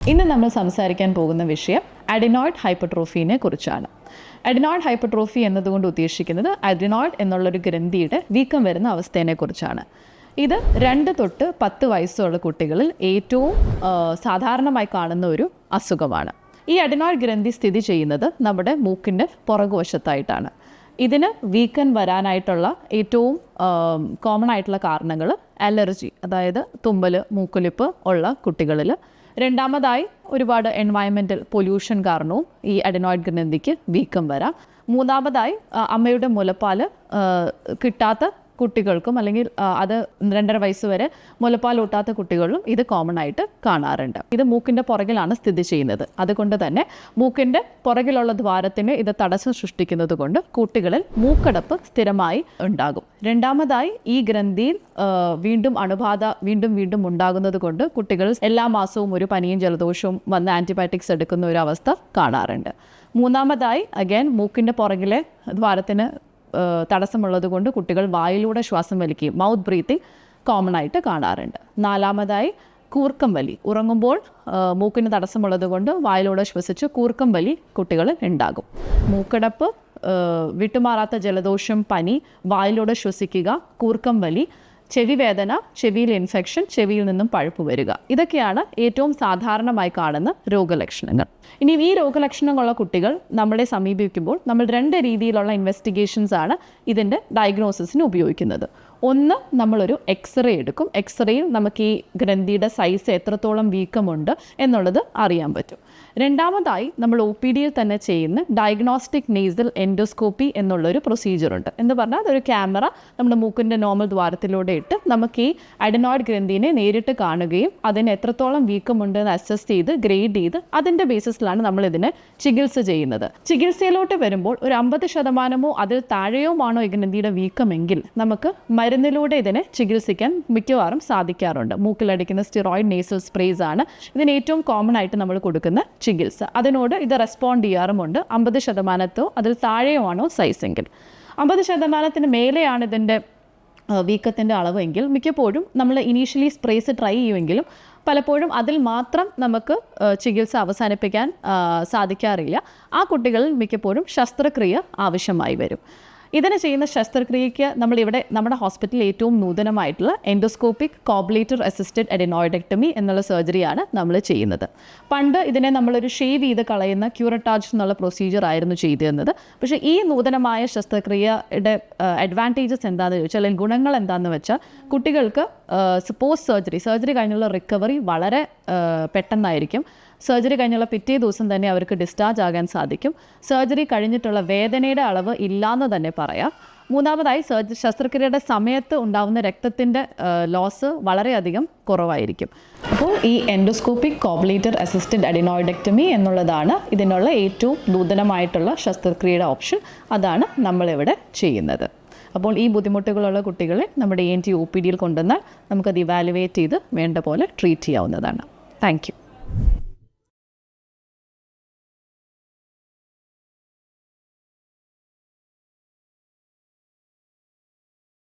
ഇന്ന് നമ്മൾ സംസാരിക്കാൻ പോകുന്ന വിഷയം അഡിനോയിഡ് ഹൈപ്പർട്രോഫീനെ കുറിച്ചാണ്. അഡിനോയിഡ് ഹൈപ്പർട്രോഫി എന്നതുകൊണ്ട് ഉദ്ദേശിക്കുന്നത് അഡിനോയിഡ് എന്നുള്ളൊരു ഗ്രന്ഥിയുടെ വീക്കം വരുന്ന അവസ്ഥയെ കുറിച്ചാണ്. ഇത് 2 തൊട്ട് 10 വയസ്സുള്ള കുട്ടികളിൽ ഏറ്റവും സാധാരണമായി കാണുന്ന ഒരു അസുഖമാണ്. ഈ അഡിനോയിഡ് ഗ്രന്ഥി സ്ഥിതി ചെയ്യുന്നത് നമ്മുടെ മൂക്കിൻ്റെ പുറകുവശത്തായിട്ടാണ്. ഇതിന് വീക്കം വരാനായിട്ടുള്ള ഏറ്റവും കോമൺ ആയിട്ടുള്ള കാരണങ്ങൾ അലർജി, അതായത് തുമ്മൽ, മൂക്കൊലിപ്പ് ഉള്ള കുട്ടികളിൽ. രണ്ടാമതായി ഒരുപാട് എൻവയൺമെൻറ്റൽ പൊല്യൂഷൻ കാരണവും ഈ അഡിനോയിഡ് ഗ്രന്ഥിക്ക് വീക്കം വരാം. മൂന്നാമതായി അമ്മയുടെ മുലപ്പാൽ കിട്ടാത്ത കുട്ടികൾക്കും അല്ലെങ്കിൽ അത് 2.5 വയസ്സ് വരെ മുലപ്പാൽ ഊട്ടാത്ത കുട്ടികളിലും ഇത് കോമൺ ആയിട്ട് കാണാറുണ്ട്. ഇത് മൂക്കിൻ്റെ പുറകിലാണ് സ്ഥിതി ചെയ്യുന്നത്. അതുകൊണ്ട് തന്നെ മൂക്കിൻ്റെ പുറകിലുള്ള ദ്വാരത്തിന് ഇത് തടസ്സം സൃഷ്ടിക്കുന്നത് കൊണ്ട് കുട്ടികളിൽ മൂക്കടപ്പ് സ്ഥിരമായി ഉണ്ടാകും. രണ്ടാമതായി ഈ ഗ്രന്ഥിയിൽ വീണ്ടും അണുബാധ വീണ്ടും ഉണ്ടാകുന്നത് കൊണ്ട് കുട്ടികൾ എല്ലാ മാസവും ഒരു പനിയും ജലദോഷവും വന്ന് ആൻറ്റിബയോട്ടിക്സ് എടുക്കുന്ന ഒരു അവസ്ഥ കാണാറുണ്ട്. മൂന്നാമതായി അഗൈൻ മൂക്കിൻ്റെ പുറകിലെ ദ്വാരത്തിന് തടസ്സമുള്ളത് കൊണ്ട് കുട്ടികൾ വായിലൂടെ ശ്വാസം വലിക്കുകയും മൗത്ത് ബ്രീത്തിങ് കോമൺ ആയിട്ട് കാണാറുണ്ട്. നാലാമതായി കൂർക്കം വലി, ഉറങ്ങുമ്പോൾ മൂക്കിന് തടസ്സമുള്ളത് കൊണ്ട് വായിലൂടെ ശ്വസിച്ച് കൂർക്കം വലി കുട്ടികളിൽ ഉണ്ടാകും. മൂക്കടപ്പ്, വിട്ടുമാറാത്ത ജലദോഷം, പനി, വായിലൂടെ ശ്വസിക്കുക, കൂർക്കം വലി, ചെവി വേദന, ചെവിയിൽ ഇൻഫെക്ഷൻ, ചെവിയിൽ നിന്നും പഴുപ്പ് വരിക, ഇതൊക്കെയാണ് ഏറ്റവും സാധാരണമായി കാണുന്ന രോഗലക്ഷണങ്ങൾ. ഇനി ഈ രോഗലക്ഷണങ്ങളുള്ള കുട്ടികൾ നമ്മളെ സമീപിക്കുമ്പോൾ നമ്മൾ 2 രീതിയിലുള്ള ഇൻവെസ്റ്റിഗേഷൻസ് ആണ് ഇതിൻ്റെ ഡയഗ്നോസിസിന് ഉപയോഗിക്കുന്നത്. ഒന്ന്, നമ്മളൊരു എക്സ്റേ എടുക്കും. എക്സ്റേയിൽ നമുക്ക് ഈ ഗ്രന്ഥിയുടെ സൈസ് എത്രത്തോളം വീക്കമുണ്ട് എന്നുള്ളത് അറിയാൻ പറ്റും. രണ്ടാമതായി നമ്മൾ OPDയിൽ തന്നെ ചെയ്യുന്ന ഡയഗ്നോസ്റ്റിക് നേസൽ എൻഡോസ്കോപ്പി എന്നുള്ളൊരു പ്രൊസീജിയറുണ്ട്. എന്ന് പറഞ്ഞാൽ അതൊരു ക്യാമറ നമ്മുടെ മൂക്കിൻ്റെ നോർമൽ ദ്വാരത്തിലൂടെ ഇട്ട് നമുക്ക് ഈ അഡിനോയിഡ് ഗ്രന്ഥിനെ നേരിട്ട് കാണുകയും അതിന് എത്രത്തോളം വീക്കമുണ്ടെന്ന് അസസ് ചെയ്ത് ഗ്രേഡ് ചെയ്ത് അതിൻ്റെ ബേസിസിലാണ് നമ്മൾ ഇതിനെ ചികിത്സ ചെയ്യുന്നത്. ചികിത്സയിലോട്ട് വരുമ്പോൾ ഒരു 50% അതിൽ താഴെയുമാണോ ഈ ഗ്രന്ഥിയുടെ വീക്കമെങ്കിൽ നമുക്ക് മരുന്നിലൂടെ ഇതിനെ ചികിത്സിക്കാൻ മിക്കവാറും സാധിക്കാറുണ്ട്. മൂക്കിലടിക്കുന്ന സ്റ്റിറോയിഡ് നേസൽ സ്പ്രേസ് ആണ് ഇതിന് ഏറ്റവും കോമൺ ആയിട്ട് നമ്മൾ കൊടുക്കുന്ന ചികിത്സ. അതിനോട് ഇത് റെസ്പോണ്ട് ചെയ്യാറുമുണ്ട്. 50% അതിൽ താഴെയുമാണോ സൈസെങ്കിൽ. 50% മേലെയാണ് ഇതിൻ്റെ വീക്കത്തിൻ്റെ അളവെങ്കിൽ മിക്കപ്പോഴും നമ്മൾ ഇനീഷ്യലി സ്പ്രേസ് ട്രൈ ചെയ്യുമെങ്കിലും പലപ്പോഴും അതിൽ മാത്രം നമുക്ക് ചികിത്സ അവസാനിപ്പിക്കാൻ സാധിക്കാറില്ല. ആ കുട്ടികളിൽ മിക്കപ്പോഴും ശസ്ത്രക്രിയ ആവശ്യമായി വരും. ഇതിന് ചെയ്യുന്ന ശസ്ത്രക്രിയയ്ക്ക് നമ്മളിവിടെ നമ്മുടെ ഹോസ്പിറ്റലിൽ ഏറ്റവും നൂതനമായിട്ടുള്ള എൻഡോസ്കോപ്പിക് കോബ്ലേറ്റർ അസിസ്റ്റഡ് അഡിനോയിഡക്ടമി എന്നുള്ള സർജറിയാണ് നമ്മൾ ചെയ്യുന്നത്. പണ്ട് ഇതിനെ നമ്മളൊരു ഷേവ് ചെയ്ത് കളയുന്ന ക്യൂറട്ടാജ് എന്നുള്ള പ്രൊസീജിയർ ആയിരുന്നു ചെയ്തിരുന്നത്. പക്ഷേ ഈ നൂതനമായ ശസ്ത്രക്രിയയുടെ അഡ്വാൻറ്റേജസ് എന്താണെന്ന് ചോദിച്ചാൽ, അല്ലെങ്കിൽ ഗുണങ്ങൾ എന്താണെന്ന് വെച്ചാൽ, കുട്ടികൾക്ക് പോസ്റ്റ് സർജറി കഴിഞ്ഞുള്ള റിക്കവറി വളരെ പെട്ടെന്നായിരിക്കും. സർജറി കഴിഞ്ഞുള്ള പിറ്റേ ദിവസം തന്നെ അവർക്ക് ഡിസ്ചാർജ് ആകാൻ സാധിക്കും. സർജറി കഴിഞ്ഞിട്ടുള്ള വേദനയുടെ അളവ് ഇല്ലയെന്ന് തന്നെ പറയാം. മൂന്നാമതായി ശസ്ത്രക്രിയയുടെ സമയത്ത് ഉണ്ടാകുന്ന രക്തത്തിൻ്റെ ലോസ് വളരെയധികം കുറവായിരിക്കും. അപ്പോൾ ഈ എൻഡോസ്കോപ്പിക് കോബ്ലേറ്റർ അസിസ്റ്റഡ് അഡിനോയിഡക്ടമി എന്നുള്ളതാണ് ഇതിനുള്ള ഏറ്റവും നൂതനമായിട്ടുള്ള ശസ്ത്രക്രിയയുടെ ഓപ്ഷൻ. അതാണ് നമ്മളിവിടെ ചെയ്യുന്നത്. അപ്പോൾ ഈ ബുദ്ധിമുട്ടുകളുള്ള കുട്ടികളെ നമ്മുടെ ENT OPDയിൽ കൊണ്ടുവന്നാൽ നമുക്കത് ഇവാലുവേറ്റ് ചെയ്ത് വേണ്ട പോലെ ട്രീറ്റ് ചെയ്യാവുന്നതാണ്. Thank you.